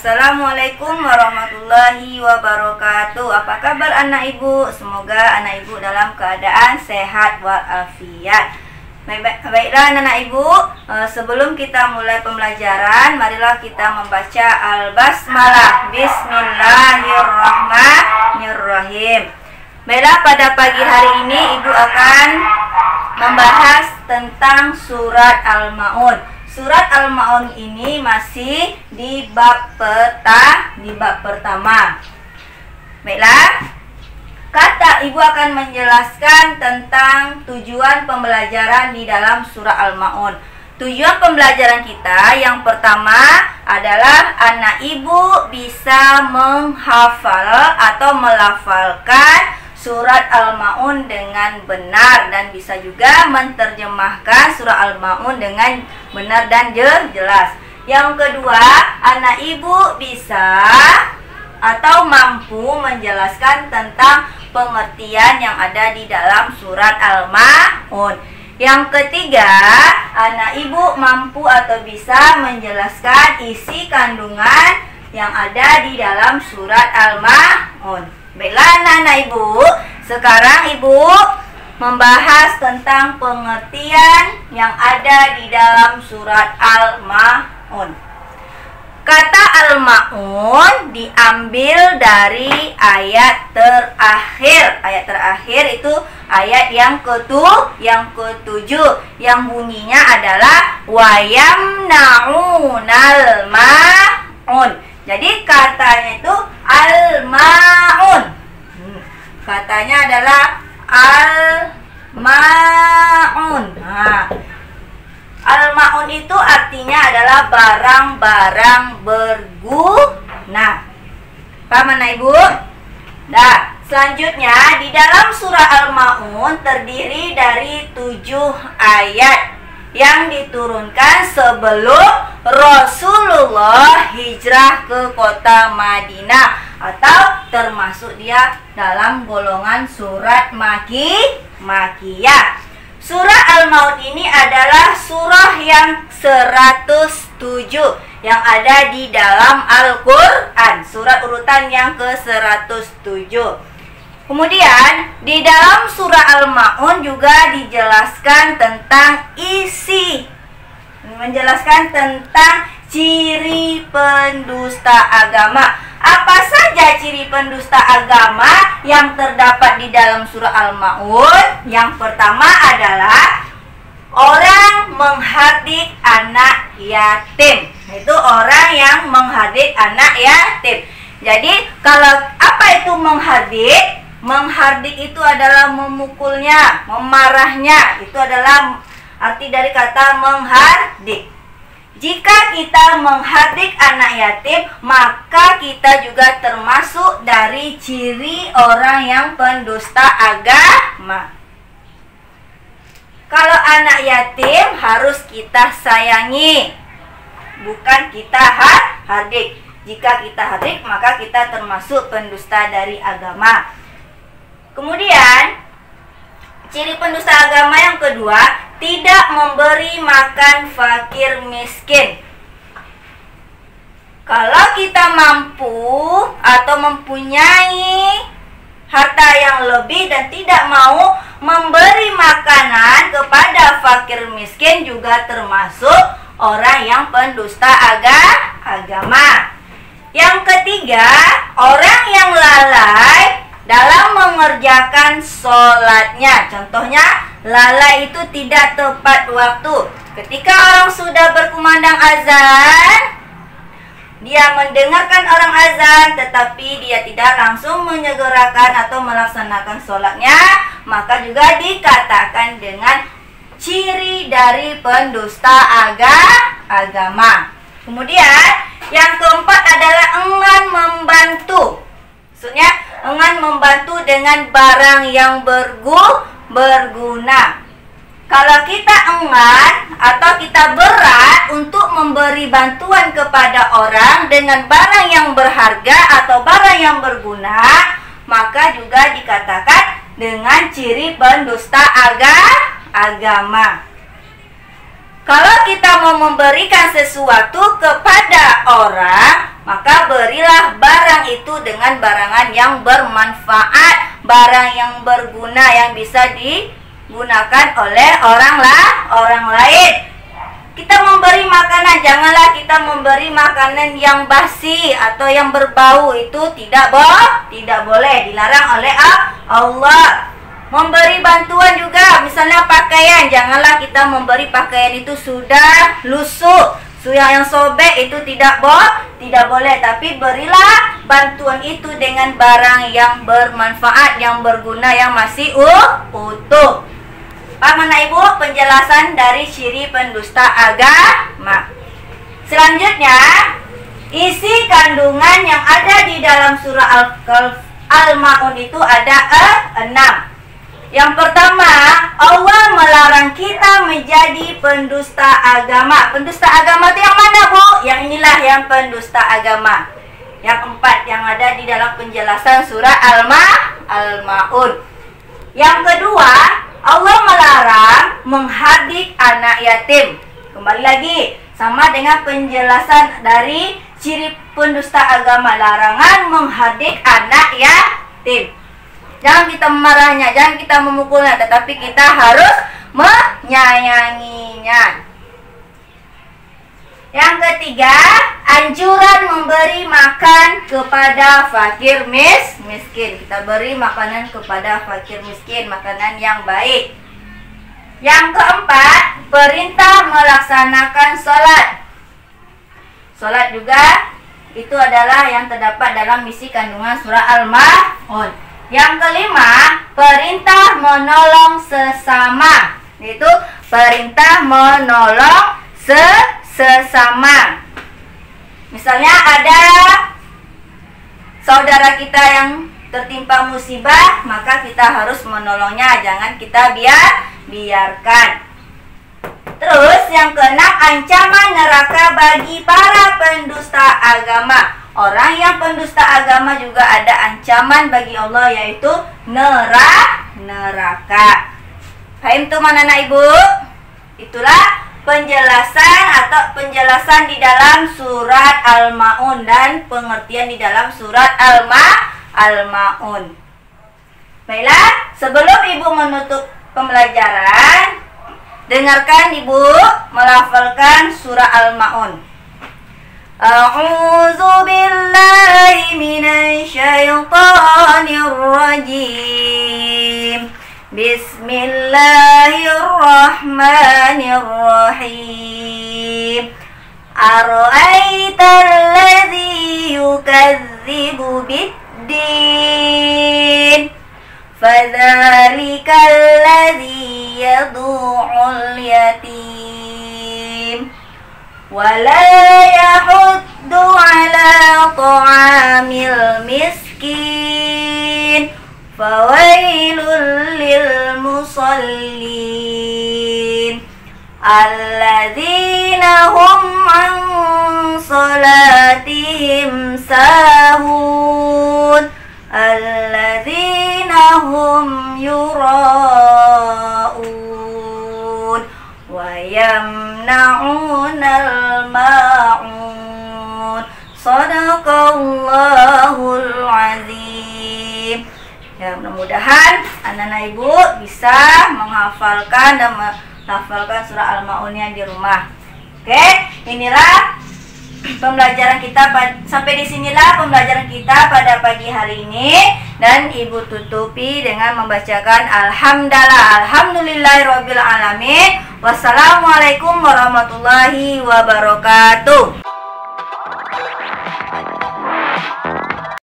Assalamualaikum warahmatullahi wabarakatuh. Apa kabar anak ibu? Semoga anak ibu dalam keadaan sehat walafiat. Baiklah anak ibu, sebelum kita mulai pembelajaran, marilah kita membaca Al-Basmalah. Bismillahirrahmanirrahim. Baiklah, pada pagi hari ini ibu akan membahas tentang surat Al-Ma'un. Surat Al-Ma'un ini masih di bab pertama. Baiklah, ibu akan menjelaskan tentang tujuan pembelajaran di dalam surah Al-Ma'un. Tujuan pembelajaran kita yang pertama adalah anak ibu bisa menghafal atau melafalkan surat Al-Ma'un dengan benar dan bisa juga menerjemahkan surah Al-Ma'un dengan benar dan jelas. Yang kedua, anak ibu bisa atau mampu menjelaskan tentang pengertian yang ada di dalam surat Al-Ma'un. Yang ketiga, anak ibu mampu atau bisa menjelaskan isi kandungan yang ada di dalam surat Al-Ma'un. Baiklah anak-anak ibu, sekarang ibu membahas tentang pengertian yang ada di dalam surat Al-Ma'un. Kata Al-Ma'un diambil dari ayat terakhir. Ayat terakhir itu ayat yang ketujuh, yang bunyinya adalah wayamna'unal ma'un. Jadi katanya itu Al-Ma'un. Katanya adalah Al-Ma'un. Al-Ma'un itu artinya adalah barang-barang berguna. Paham anak ibu? Nah, selanjutnya di dalam surah Al-Ma'un terdiri dari 7 ayat yang diturunkan sebelum Rasulullah hijrah ke kota Madinah, atau termasuk dia dalam golongan surat Makiyah. Surah Al-Ma'un ini adalah surah yang 107 yang ada di dalam Al-Quran, surat urutan yang ke-107. Kemudian di dalam surah Al-Ma'un juga dijelaskan tentang menjelaskan tentang ciri pendusta agama. Apa saja ciri pendusta agama yang terdapat di dalam surah Al-Ma'un? Yang pertama adalah orang menghardik anak yatim. Itu orang yang menghardik anak yatim. Jadi kalau apa itu menghardik? Menghardik itu adalah memukulnya, memarahnya. Itu adalah arti dari kata menghardik. Jika kita menghardik anak yatim, maka kita juga termasuk dari ciri orang yang pendusta agama. Kalau anak yatim harus kita sayangi, bukan kita hardik. Jika kita hardik, maka kita termasuk pendusta dari agama. Kemudian, ciri pendusta agama yang kedua, tidak memberi makan fakir miskin. Kalau kita mampu atau mempunyai harta yang lebih dan tidak mau memberi makanan kepada fakir miskin, juga termasuk orang yang pendusta agama. Yang ketiga, orang yang lalai dalam mengerjakan sholatnya. Contohnya, lalai itu tidak tepat waktu. Ketika orang sudah berkumandang azan, dia mendengarkan orang azan, tetapi dia tidak langsung menyegerakan atau melaksanakan sholatnya, maka juga dikatakan dengan ciri dari pendusta agama. Kemudian, yang keempat adalah enggan membantu. Maksudnya, enggan membantu dengan barang yang berguna. Kalau kita enggan atau kita berat untuk memberi bantuan kepada orang dengan barang yang berharga atau barang yang berguna, maka juga dikatakan dengan ciri pendusta agama. Kalau kita mau memberikan sesuatu kepada orang, maka berilah barang itu dengan barangan yang bermanfaat, barang yang berguna, yang bisa digunakan oleh orang lain. Kita memberi makanan, janganlah kita memberi makanan yang basi atau yang berbau, itu tidak boleh, dilarang oleh Allah. Memberi bantuan juga, misalnya pakaian, janganlah kita memberi pakaian itu sudah lusuh, yang sobek, itu tidak boleh, tapi berilah bantuan itu dengan barang yang bermanfaat, yang berguna, yang masih utuh. Paham anak ibu penjelasan dari ciri pendusta agama? Selanjutnya, isi kandungan yang ada di dalam surah Al-Ma'un itu ada 6. Yang pertama, Allah melarang kita menjadi pendusta agama. Pendusta agama itu yang mana, Bu? Yang inilah yang pendusta agama. Yang 4 yang ada di dalam penjelasan surah Al-Ma'un. Yang kedua, Allah melarang menghardik anak yatim. Kembali lagi, sama dengan penjelasan dari ciri pendusta agama, larangan menghardik anak yatim. Jangan kita memarahnya, jangan kita memukulnya, tetapi kita harus menyayanginya. Yang ketiga, anjuran memberi makan kepada fakir miskin. Kita beri makanan kepada fakir miskin, makanan yang baik. Yang keempat, perintah melaksanakan sholat. Sholat juga itu adalah yang terdapat dalam misi kandungan surah Al-Ma'un. Yang kelima, perintah menolong sesama, yaitu perintah menolong sesama. Misalnya ada saudara kita yang tertimpa musibah, maka kita harus menolongnya, jangan kita biarkan. Terus yang keenam, ancaman neraka bagi para pendusta agama. Orang yang pendusta agama juga ada ancaman bagi Allah, yaitu neraka. Paham tuh mana anak ibu? Itulah penjelasan di dalam surat Al-Ma'un dan pengertian di dalam surat Al-Ma'un. Baiklah, sebelum ibu menutup pembelajaran, dengarkan ibu melafalkan surah Al-Ma'un. A'udzu billahi minasyaitonir rajim. Bismillahirrahmanirrahim. Ara'aital ladzi yukadzibu bid-din. Fadzalikal ladzi yad'ul yatim. ولا يحض على طعام المسكين فويل للمصلين الذين هم عن صلاتهم ساهون الذين هم يراءون ويمنعون الماعون. Shadaqallahul azim. Ya, mudah-mudahan anak-anak ibu bisa menghafalkan dan melafalkan surah Al-Ma'unnya di rumah. Oke, inilah pembelajaran kita. Sampai di sinilah pembelajaran kita pada pagi hari ini, dan ibu tutupi dengan membacakan alhamdulillahirabbil alamin. Wassalamualaikum warahmatullahi wabarakatuh.